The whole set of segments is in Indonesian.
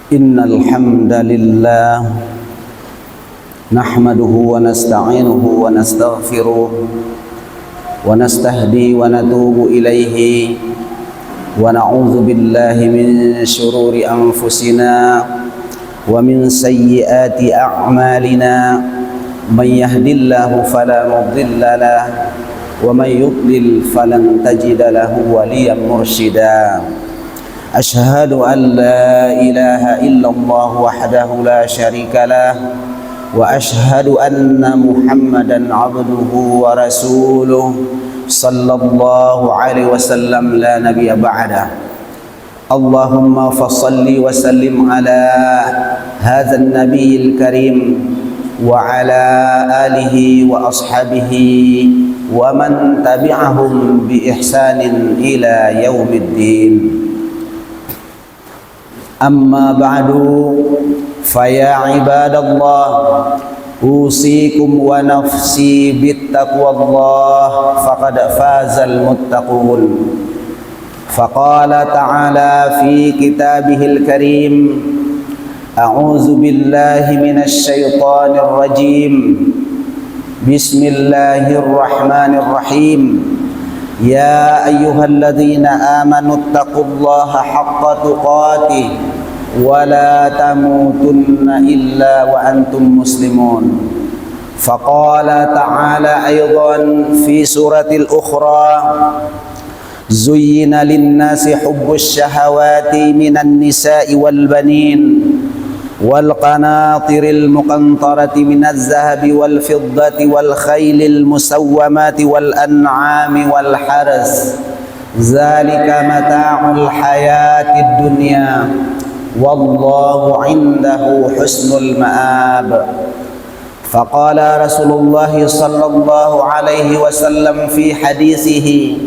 Innal hamdalillah nahmaduhu wa nasta'inuhu wa nastaghfiruh wa nastahdi wa natubu ilaihi wa na'udzu billahi min shururi anfusina wa min sayyiati a'malina man yahdihillahu fala mudilla lahu wa man yudlil falan tajida lahu waliyan mursyida. Ashhadu an la ilaha illallah wahdahu la syarika lah wa ashhadu anna Muhammadan abduhu wa rasuluh sallallahu alaihi wasallam la nabiyya ba'da. Allahumma fassalli wa sallim ala hadzal nabiyil karim wa ala alihi wa ashabihi wa man tabi'ahum bi ihsanin ila yaumiddin. Amma ba'du faya ibadallah usikum wa nafsi bittaqwallah faqad fazal muttaqun. Faqala ta'ala fi kitabihil karim a'udzu billahi minasy syaithanir rajim. Bismillahirrahmanirrahim. Ya ayyuhalladzina amanu taqullaha haqqa tuqatih wa la tamutunna illa wa antum muslimun. Faqala ta'ala aydan fi suratil ukhra zuyyina lin-nasi hubbus syahawati minan nisa'i wal banin wal qanatiril muqantarati minaz zahabi wal fiddati wal khailil musawwamati wal an'ami wal haras zalika mata'ul hayatid dunya wallahu indahu husnul ma'ab. Faqala Rasulullah sallallahu alaihi wasallam fi hadithihi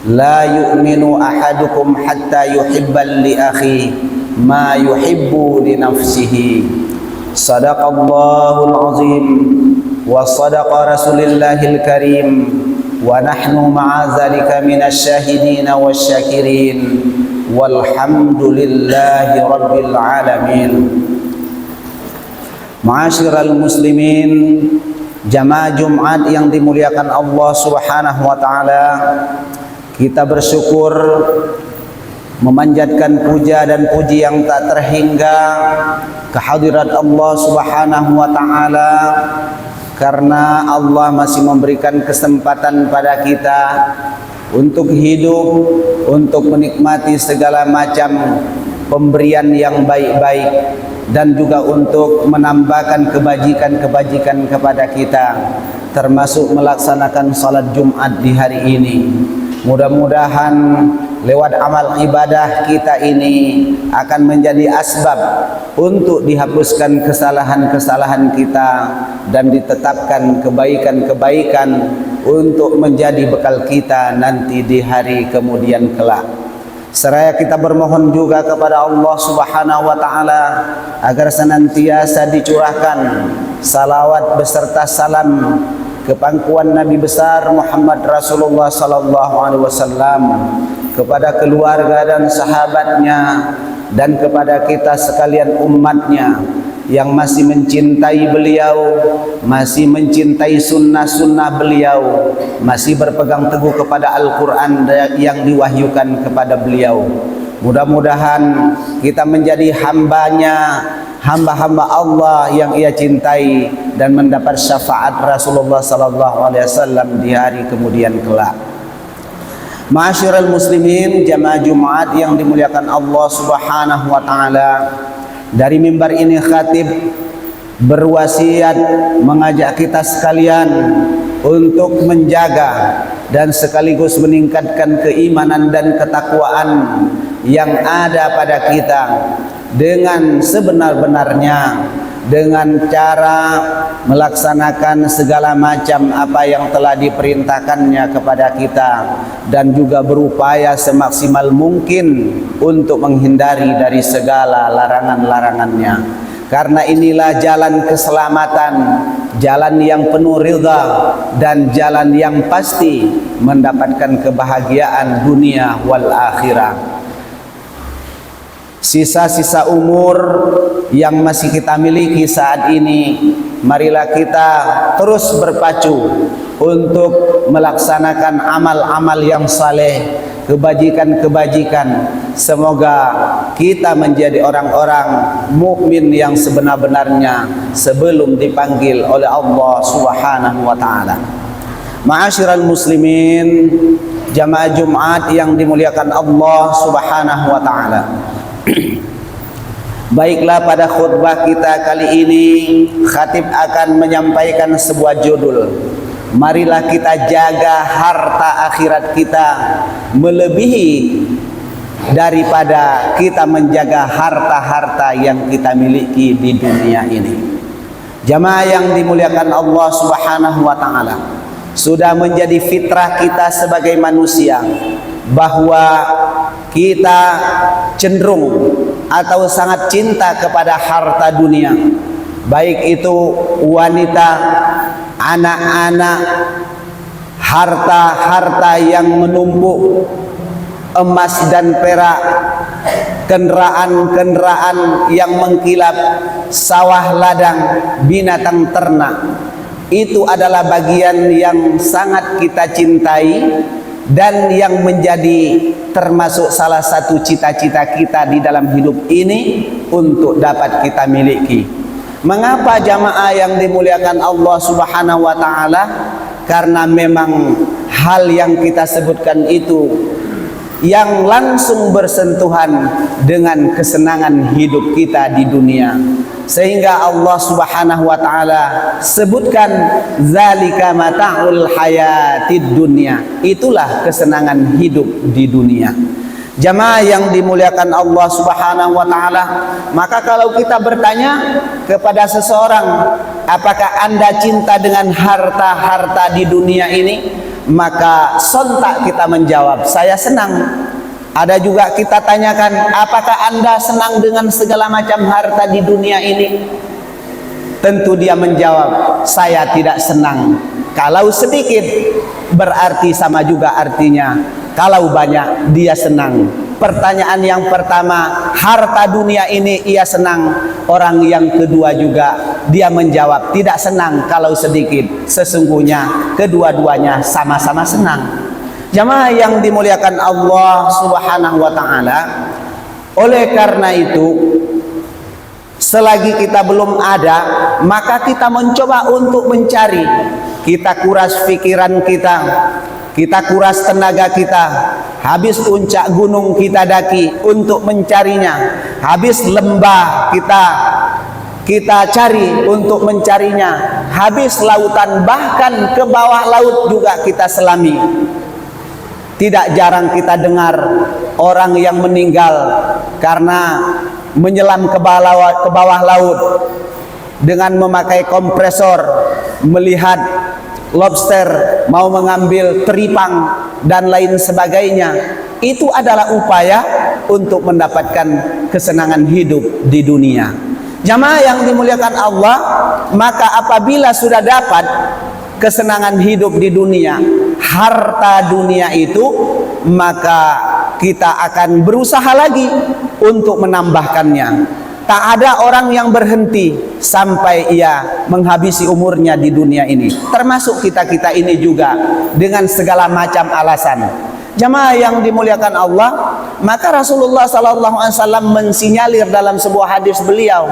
la yu'minu ahadukum hatta yuhibba li akhihi ma yuhibbu li nafsihi. Sadaqallahul azim wa sadaqa rasulillahil karim wa nahnu ma'a zalika minasy syahidin wasyakirin walhamdulillahi rabbil alamin. Ma'asyiral muslimin, jamaah Jumat yang dimuliakan Allah Subhanahu wa taala, kita bersyukur memanjatkan puja dan puji yang tak terhingga kehadirat Allah Subhanahu wa taala karena Allah masih memberikan kesempatan pada kita untuk hidup, untuk menikmati segala macam pemberian yang baik-baik dan juga untuk menambahkan kebajikan-kebajikan kepada kita, termasuk melaksanakan salat Jumat di hari ini. Mudah-mudahan lewat amal ibadah kita ini akan menjadi asbab untuk dihapuskan kesalahan-kesalahan kita dan ditetapkan kebaikan-kebaikan untuk menjadi bekal kita nanti di hari kemudian kelak. Seraya kita bermohon juga kepada Allah Subhanahu wa taala agar senantiasa dicurahkan salawat beserta salam ke pangkuan Nabi besar Muhammad Rasulullah sallallahu alaihi wasallam, kepada keluarga dan sahabatnya, dan kepada kita sekalian umatnya yang masih mencintai beliau, masih mencintai sunnah-sunnah beliau, masih berpegang teguh kepada Al-Quran yang diwahyukan kepada beliau. Mudah-mudahan kita menjadi hamba-hamba Allah yang ia cintai dan mendapat syafaat Rasulullah sallallahu alaihi wasallam di hari kemudian kelak. Ma'asyiral muslimin, jamaah Jumat yang dimuliakan Allah Subhanahu wa taala, dari mimbar ini khatib berwasiat mengajak kita sekalian untuk menjaga dan sekaligus meningkatkan keimanan dan ketakwaan yang ada pada kita dengan sebenar-benarnya, dengan cara melaksanakan segala macam apa yang telah diperintahkannya kepada kita, dan juga berupaya semaksimal mungkin untuk menghindari dari segala larangan-larangannya. Karena inilah jalan keselamatan, jalan yang penuh ridha, dan jalan yang pasti mendapatkan kebahagiaan dunia wal akhirah. sisa-sisa umur yang masih kita miliki saat ini, marilah kita terus berpacu untuk melaksanakan amal-amal yang saleh, kebajikan-kebajikan. Semoga kita menjadi orang-orang mukmin yang sebenar-benarnya sebelum dipanggil oleh Allah Subhanahu wa taala. Ma'asyiral muslimin, jamaah Jumat yang dimuliakan Allah Subhanahu wa taala. Baiklah, pada khutbah kita kali ini khatib akan menyampaikan sebuah judul. Marilah kita jaga harta akhirat kita melebihi daripada kita menjaga harta-harta yang kita miliki di dunia ini. Jamaah yang dimuliakan Allah Subhanahu wa taala, sudah menjadi fitrah kita sebagai manusia bahwa kita cenderung atau sangat cinta kepada harta dunia, baik itu wanita, anak-anak, harta-harta yang menumpuk, emas dan perak, kendaraan-kendaraan yang mengkilap, sawah ladang, binatang ternak. Itu adalah bagian yang sangat kita cintai dan yang menjadi termasuk salah satu cita-cita kita di dalam hidup ini untuk dapat kita miliki. Mengapa jamaah yang dimuliakan Allah Subhanahu wa taala? Karena memang hal yang kita sebutkan itu yang langsung bersentuhan dengan kesenangan hidup kita di dunia, sehingga Allah Subhanahu wa taala sebutkan zalika mata'ul hayatid dunya, itulah kesenangan hidup di dunia. Jamaah yang dimuliakan Allah Subhanahu wa taala, maka kalau kita bertanya kepada seseorang, apakah Anda cinta dengan harta-harta di dunia ini? Maka sontak kita menjawab, saya senang. Ada juga kita tanyakan, apakah Anda senang dengan segala macam harta di dunia ini? Tentu dia menjawab, saya tidak senang. Kalau sedikit berarti sama juga artinya kalau banyak dia senang. Pertanyaan yang pertama, harta dunia ini ia senang. Orang yang kedua juga dia menjawab tidak senang kalau sedikit. Sesungguhnya kedua-duanya sama-sama senang. Jamaah yang dimuliakan Allah Subhanahu wa taala, oleh karena itu selagi kita belum ada, maka kita mencoba untuk mencari. Kita kuras pikiran kita, kita kuras tenaga kita, habis puncak gunung kita daki untuk mencarinya, habis lembah kita cari untuk mencarinya, habis lautan bahkan ke bawah laut juga kita selami. Tidak jarang kita dengar orang yang meninggal karena menyelam ke bawah laut dengan memakai kompresor, melihat lobster, mau mengambil teripang dan lain sebagainya. Itu adalah upaya untuk mendapatkan kesenangan hidup di dunia. Jamaah yang dimuliakan Allah, maka apabila sudah dapat kesenangan hidup di dunia, harta dunia itu, maka kita akan berusaha lagi untuk menambahkannya. Tak ada orang yang berhenti sampai ia menghabisi umurnya di dunia ini, termasuk kita-kita ini juga dengan segala macam alasan. Jamaah yang dimuliakan Allah, maka Rasulullah SAW mensinyalir dalam sebuah hadis beliau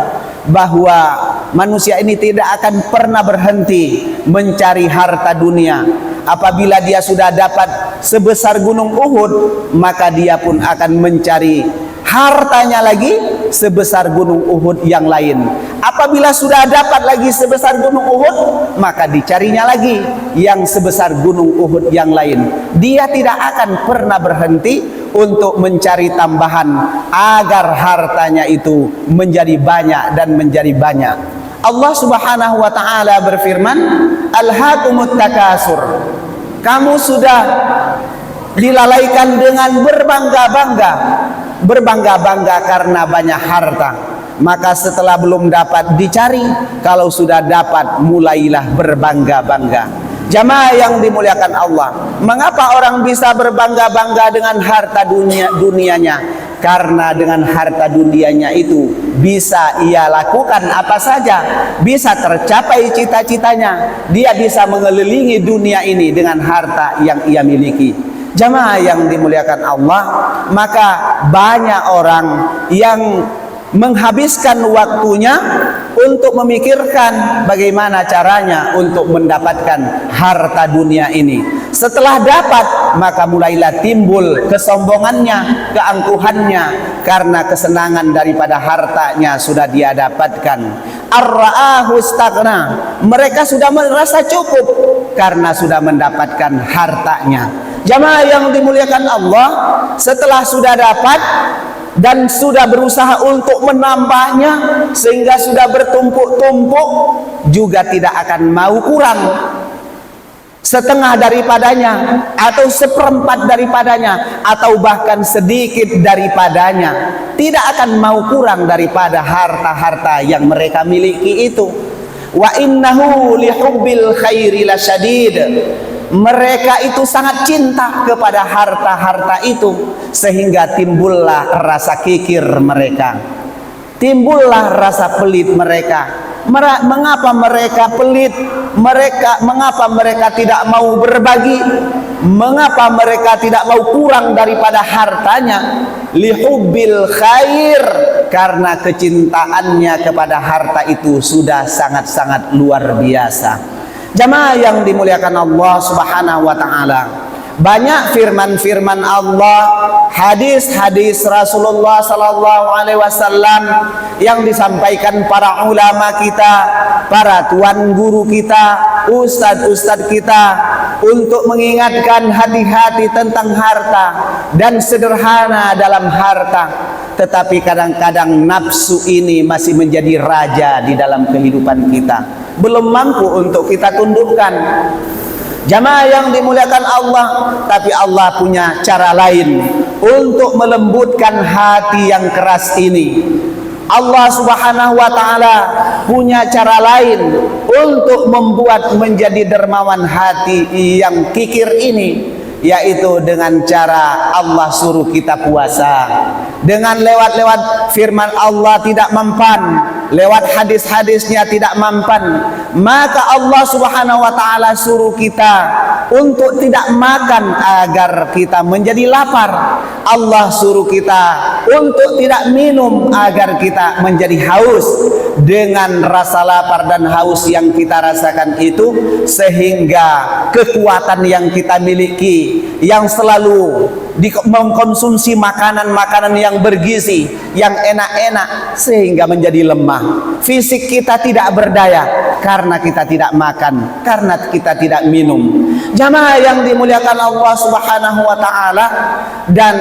bahwa manusia ini tidak akan pernah berhenti mencari harta dunia. Apabila dia sudah dapat sebesar gunung Uhud, maka dia pun akan mencari hartanya lagi sebesar gunung Uhud yang lain. Apabila sudah dapat lagi sebesar gunung Uhud, maka dicarinya lagi yang sebesar gunung Uhud yang lain. Dia tidak akan pernah berhenti untuk mencari tambahan agar hartanya itu menjadi banyak dan menjadi banyak. Allah Subhanahu wa taala berfirman, "Alhaakumut takasur." Kamu sudah dilalaikan dengan berbangga-bangga karena banyak harta. Maka setelah belum dapat dicari, kalau sudah dapat mulailah berbangga-bangga. Jamaah yang dimuliakan Allah, mengapa orang bisa berbangga-bangga dengan harta dunianya? karena dengan harta dunianya itu bisa ia lakukan apa saja, bisa tercapai cita-citanya, dia bisa mengelilingi dunia ini dengan harta yang ia miliki. Jamaah yang dimuliakan Allah, maka banyak orang yang menghabiskan waktunya untuk memikirkan bagaimana caranya untuk mendapatkan harta dunia ini. Setelah dapat, maka mulailah timbul kesombongannya, keangkuhannya, karena kesenangan daripada hartanya sudah dia dapatkan. Ar-ra'ahu istaghna, mereka sudah merasa cukup karena sudah mendapatkan hartanya. Jamaah yang dimuliakan Allah, setelah sudah dapat dan sudah berusaha untuk menambahnya sehingga sudah bertumpuk-tumpuk, juga tidak akan mau kurang setengah daripadanya atau seperempat daripadanya atau bahkan sedikit daripadanya, tidak akan mau kurang daripada harta-harta yang mereka miliki itu. Wa innahu lihubbil khairi lasyadid, mereka itu sangat cinta kepada harta-harta itu, sehingga timbullah rasa kikir mereka, timbullah rasa pelit mereka. Mengapa mereka pelit? Mengapa mereka tidak mau berbagi? Mengapa mereka tidak mau kurang daripada hartanya? Lihubbil khair, karena kecintaannya kepada harta itu sudah sangat-sangat luar biasa. Jamaah yang dimuliakan Allah Subhanahu wa taala, banyak firman-firman Allah, hadis-hadis Rasulullah sallallahu alaihi wasallam yang disampaikan para ulama kita, para tuan guru kita, ustadz-ustadz kita, untuk mengingatkan hati-hati tentang harta dan sederhana dalam harta. Tetapi kadang-kadang nafsu ini masih menjadi raja di dalam kehidupan kita, belum mampu untuk kita tundukkan. Jamaah yang dimuliakan Allah, tapi Allah punya cara lain untuk melembutkan hati yang keras ini. Allah Subhanahu wa taala punya cara lain untuk membuat menjadi dermawan hati yang kikir ini, yaitu dengan cara Allah suruh kita puasa. Dengan lewat firman Allah tidak mempan, lewat hadis-hadisnya tidak mempan, maka Allah Subhanahu wa taala suruh kita untuk tidak makan agar kita menjadi lapar. Allah suruh kita untuk tidak minum agar kita menjadi haus. Dengan rasa lapar dan haus yang kita rasakan itu, sehingga kekuatan yang kita miliki, yang selalu mengkonsumsi makanan-makanan yang bergizi, yang enak-enak, sehingga menjadi lemah. Fisik kita tidak berdaya karena kita tidak makan, karena kita tidak minum. Jamaah yang dimuliakan Allah Subhanahu wa taala, dan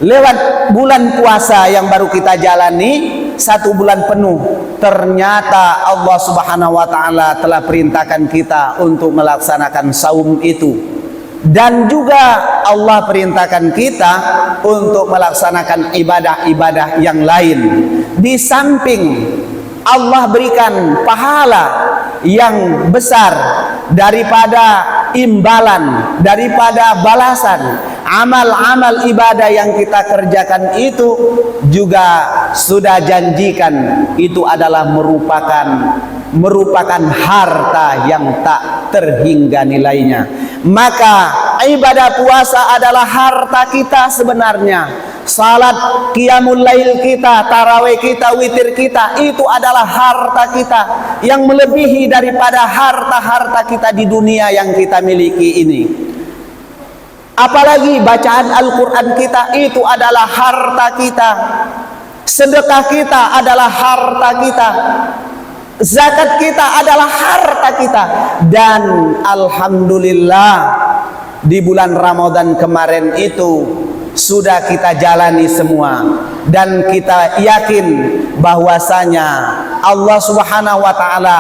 lewat bulan puasa yang baru kita jalani 1 bulan penuh, ternyata Allah Subhanahu wa taala telah perintahkan kita untuk melaksanakan saum itu. Dan juga Allah perintahkan kita untuk melaksanakan ibadah-ibadah yang lain. Di samping Allah berikan pahala yang besar daripada imbalan, daripada balasan amal-amal ibadah yang kita kerjakan, itu juga sudah janjikan itu adalah merupakan harta yang tak terhingga nilainya. Maka ibadah puasa adalah harta kita sebenarnya. Salat qiyamul lail kita, tarawih kita, witir kita, itu adalah harta kita yang melebihi daripada harta-harta kita di dunia yang kita miliki ini. Apalagi bacaan Al-Quran kita, itu adalah harta kita. Sedekah kita adalah harta kita. Zakat kita adalah harta kita. Dan alhamdulillah, di bulan Ramadan kemarin itu sudah kita jalani semua, dan kita yakin bahwasanya Allah Subhanahu wa taala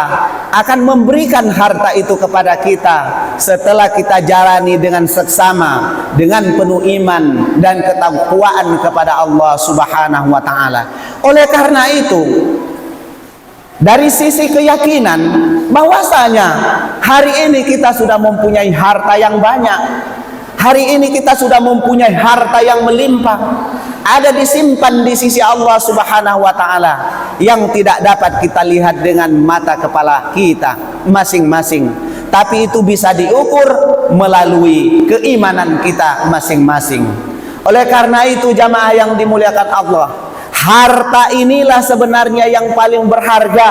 akan memberikan harta itu kepada kita setelah kita jalani dengan seksama, dengan penuh iman dan ketakwaan kepada Allah Subhanahu wa taala. Oleh karena itu, dari sisi keyakinan bahwasanya hari ini kita sudah mempunyai harta yang banyak, hari ini kita sudah mempunyai harta yang melimpah, ada disimpan di sisi Allah Subhanahu wa taala yang tidak dapat kita lihat dengan mata kepala kita masing-masing, tapi itu bisa diukur melalui keimanan kita masing-masing. Oleh karena itu jamaah yang dimuliakan Allah, harta inilah sebenarnya yang paling berharga,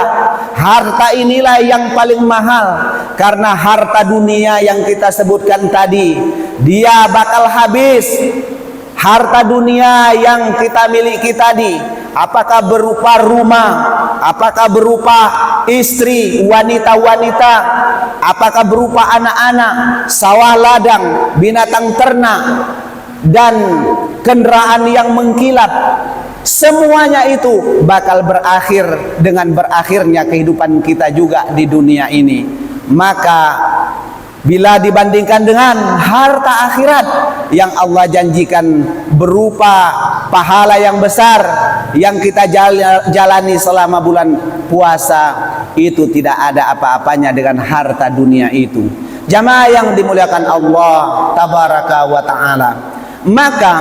harta inilah yang paling mahal, karena harta dunia yang kita sebutkan tadi dia bakal habis. Harta dunia yang kita miliki tadi, apakah berupa rumah, apakah berupa istri, wanita-wanita, apakah berupa anak-anak, sawah ladang, binatang ternak, dan kendaraan yang mengkilap, semuanya itu bakal berakhir dengan berakhirnya kehidupan kita juga di dunia ini. Maka bila dibandingkan dengan harta akhirat yang Allah janjikan berupa pahala yang besar yang kita jalani selama bulan puasa, itu tidak ada apa-apanya dengan harta dunia itu. Jamaah yang dimuliakan Allah tabaraka wa ta'ala, maka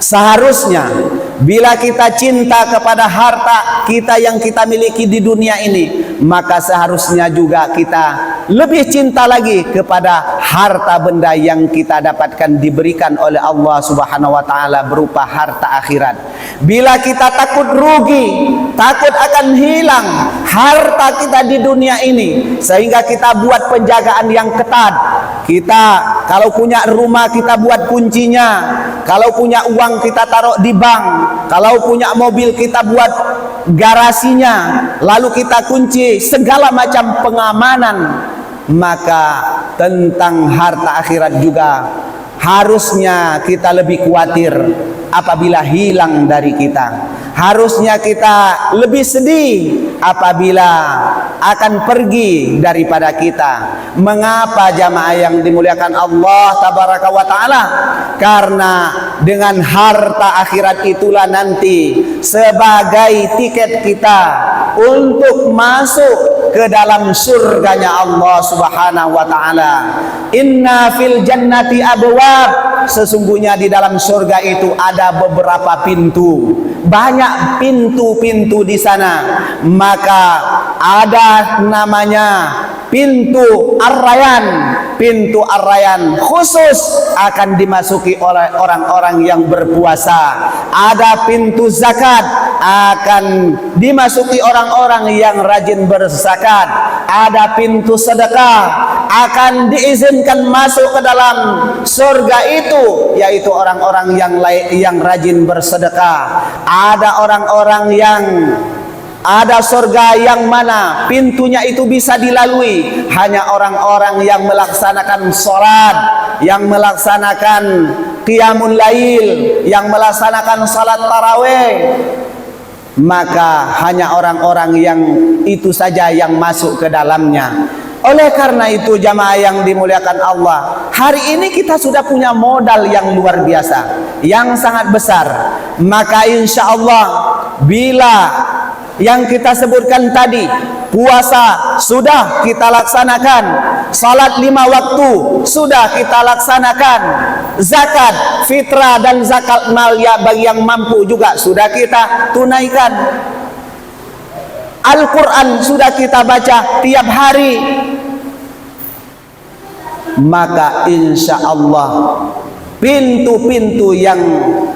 seharusnya bila kita cinta kepada harta kita yang kita miliki di dunia ini, maka seharusnya juga kita lebih cinta lagi kepada harta benda yang kita dapatkan diberikan oleh Allah Subhanahu wa taala berupa harta akhirat. Bila kita takut rugi, takut akan hilang harta kita di dunia ini, sehingga kita buat penjagaan yang ketat. Kita kalau punya rumah kita buat kuncinya, kalau punya uang kita taruh di bank, kalau punya mobil kita buat garasinya, lalu kita kunci segala macam pengamanan. Maka tentang harta akhirat juga harusnya kita lebih khawatir apabila hilang dari kita. Harusnya kita lebih sedih apabila akan pergi daripada kita. Mengapa jamaah yang dimuliakan Allah tabaraka wa ta'ala? Karena dengan harta akhirat itulah nanti sebagai tiket kita untuk masuk ke dalam surganya Allah Subhanahu wa taala. Inna fil jannati abwab, sesungguhnya di dalam surga itu ada beberapa pintu, banyak pintu-pintu di sana. Maka ada namanya pintu Ar-Rayyan. Pintu Ar-Rayyan khusus akan dimasuki oleh orang-orang yang berpuasa. Ada pintu zakat, akan dimasuki orang-orang yang rajin berzakat. Ada pintu sedekah, akan diizinkan masuk ke dalam surga itu, yaitu orang-orang yang rajin bersedekah. Ada orang-orang yang ada surga yang mana pintunya itu bisa dilalui hanya orang-orang yang melaksanakan sholat, yang melaksanakan qiyamul lail, yang melaksanakan salat tarawih. Maka hanya orang-orang yang itu saja yang masuk ke dalamnya. Oleh karena itu jamaah yang dimuliakan Allah, hari ini kita sudah punya modal yang luar biasa, yang sangat besar. Maka insya Allah bila yang kita sebutkan tadi, puasa sudah kita laksanakan, salat 5 waktu sudah kita laksanakan, zakat fitrah dan zakat mal ya bagi yang mampu juga sudah kita tunaikan, Al-Quran sudah kita baca tiap hari. Maka insya Allah pintu-pintu yang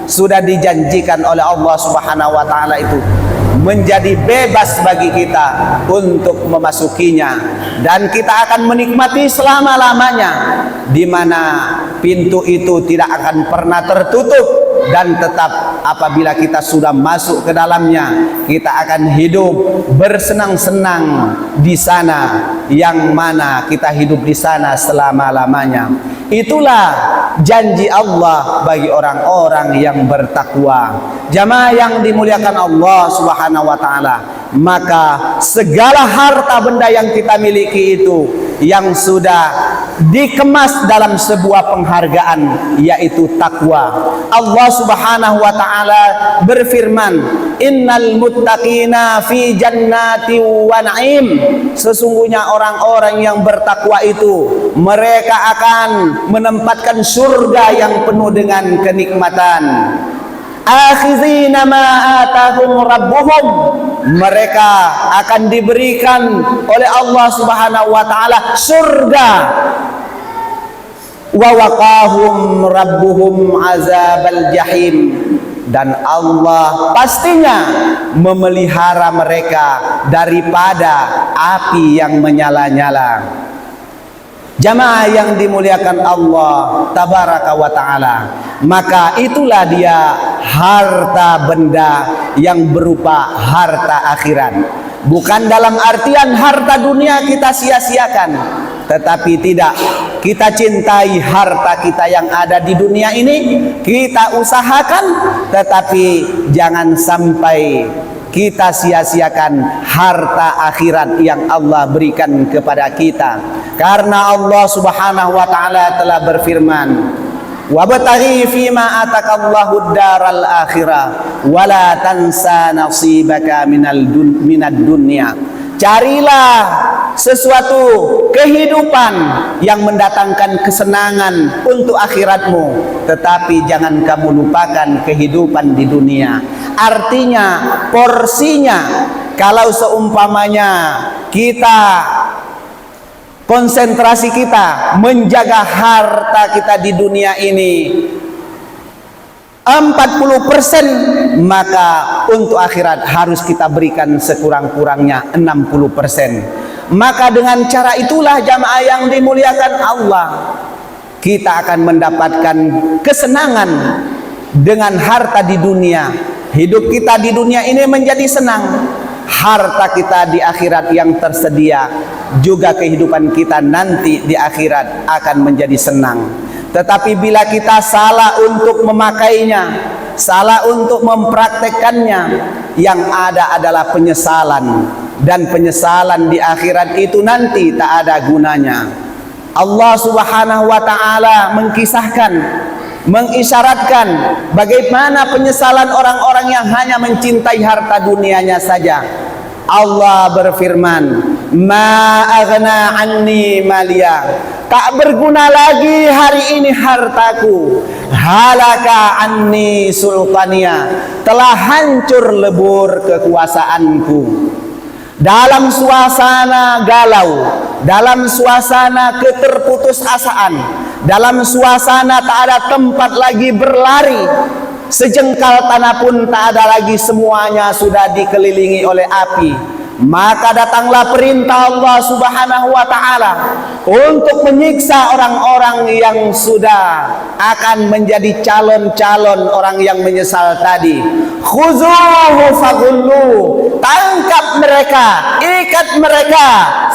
sudah dijanjikan oleh Allah Subhanahu wa ta'ala itu menjadi bebas bagi kita untuk memasukinya, dan kita akan menikmati selama-lamanya, di mana pintu itu tidak akan pernah tertutup, dan tetap apabila kita sudah masuk ke dalamnya, kita akan hidup bersenang-senang di sana, yang mana kita hidup di sana selama-lamanya. Itulah janji Allah bagi orang-orang yang bertakwa. Jamaah yang dimuliakan Allah Subhanahu wa ta'ala, maka segala harta benda yang kita miliki itu yang sudah dikemas dalam sebuah penghargaan, yaitu takwa. Allah Subhanahu wa ta'ala berfirman, innal muttaqina fi jannati wa na'im, sesungguhnya orang-orang yang bertakwa itu mereka akan menempatkan surga yang penuh dengan kenikmatan. akhizina ma atahum rabbuhum, mereka akan diberikan oleh Allah Subhanahu wa taala surga. Wa waqahum rabbuhum azabal jahim, dan Allah pastinya memelihara mereka daripada api yang menyala-nyala. Jamaah yang dimuliakan Allah tabaraka wa ta'ala, maka itulah dia harta benda yang berupa harta akhirat. Bukan dalam artian harta dunia kita sia-siakan, tetapi tidak, kita cintai harta kita yang ada di dunia ini, kita usahakan, tetapi jangan sampai kita sia-siakan harta akhirat yang Allah berikan kepada kita. Karena Allah Subhanahu wa taala telah berfirman, wabtaghi fima atakallahu daral akhirah wala tansa nasibaka minad dunya. Carilah sesuatu kehidupan yang mendatangkan kesenangan untuk akhiratmu, tetapi jangan kamu lupakan kehidupan di dunia. Artinya porsinya, kalau seumpamanya kita konsentrasi kita menjaga harta kita di dunia ini 40%, maka untuk akhirat harus kita berikan sekurang-kurangnya 60%. Maka dengan cara itulah jamaah yang dimuliakan Allah, kita akan mendapatkan kesenangan dengan harta di dunia. Hidup kita di dunia ini menjadi senang, harta kita di akhirat yang tersedia, juga kehidupan kita nanti di akhirat akan menjadi senang. Tetapi bila kita salah untuk memakainya, salah untuk mempraktekkannya, yang ada adalah penyesalan, dan penyesalan di akhirat itu nanti tak ada gunanya. Allah Subhanahu wa taala mengkisahkan, mengisyaratkan bagaimana penyesalan orang-orang yang hanya mencintai harta dunianya saja. Allah berfirman, ma aghna anni maliya, tak berguna lagi hari ini hartaku, halaka anni sultania, telah hancur lebur kekuasaanku. Dalam suasana galau, dalam suasana keterputusasaan, dalam suasana tak ada tempat lagi berlari, sejengkal tanah pun tak ada lagi, semuanya sudah dikelilingi oleh api. Maka datanglah perintah Allah Subhanahu wa taala untuk menyiksa orang-orang yang sudah akan menjadi calon-calon orang yang menyesal tadi. Khuzuhu faghullu, tangkap mereka, ikat mereka,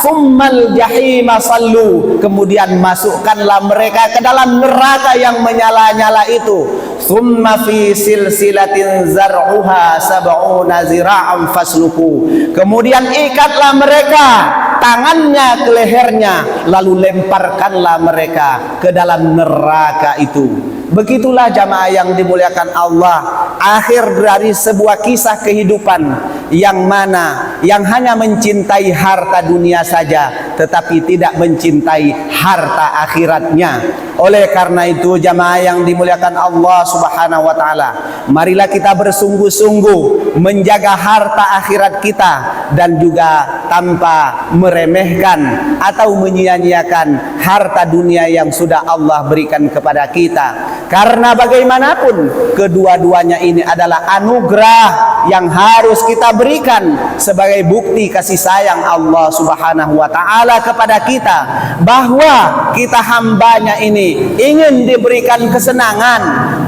summal jahima sallu, kemudian masukkanlah mereka ke dalam neraka yang menyala-nyala itu. Summa fi silsilatin zar'uha sab'una zira'an fasluku, kemudian ikatlah mereka tangannya ke lehernya, lalu lemparkanlah mereka ke dalam neraka itu. Begitulah jamaah yang dimuliakan Allah, akhir dari sebuah kisah kehidupan yang mana yang hanya mencintai harta dunia saja, tetapi tidak mencintai harta akhiratnya. Oleh karena itu jamaah yang dimuliakan Allah Subhanahu wa taala, marilah kita bersungguh-sungguh menjaga harta akhirat kita, dan juga tanpa meremehkan atau menyia-nyiakan harta dunia yang sudah Allah berikan kepada kita. Karena bagaimanapun kedua-duanya ini adalah anugerah yang harus kita berikan sebagai bukti kasih sayang Allah Subhanahu wa taala kepada kita, bahwa kita hambanya ini ingin diberikan kesenangan,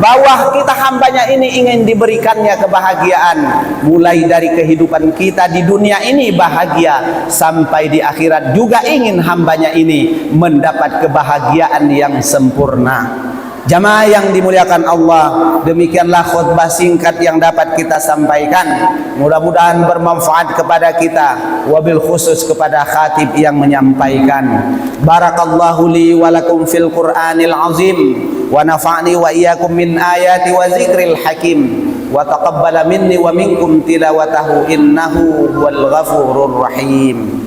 bahwa kita hambanya ini ingin diberikannya kebahagiaan, mulai dari kehidupan kita di dunia ini bahagia, sampai di akhirat juga ingin hambanya ini mendapat kebahagiaan yang sempurna. Jamaah yang dimuliakan Allah, demikianlah khutbah singkat yang dapat kita sampaikan. Mudah-mudahan bermanfaat kepada kita, wabil khusus kepada khatib yang menyampaikan. Barakallahu li wa lakum fil Qur'anil azim, wa nafa'ni wa iyyakum min ayati wa zikril hakim, wa taqabbala minni wa minkum tilawatahu innahu huwal ghafurur rahim.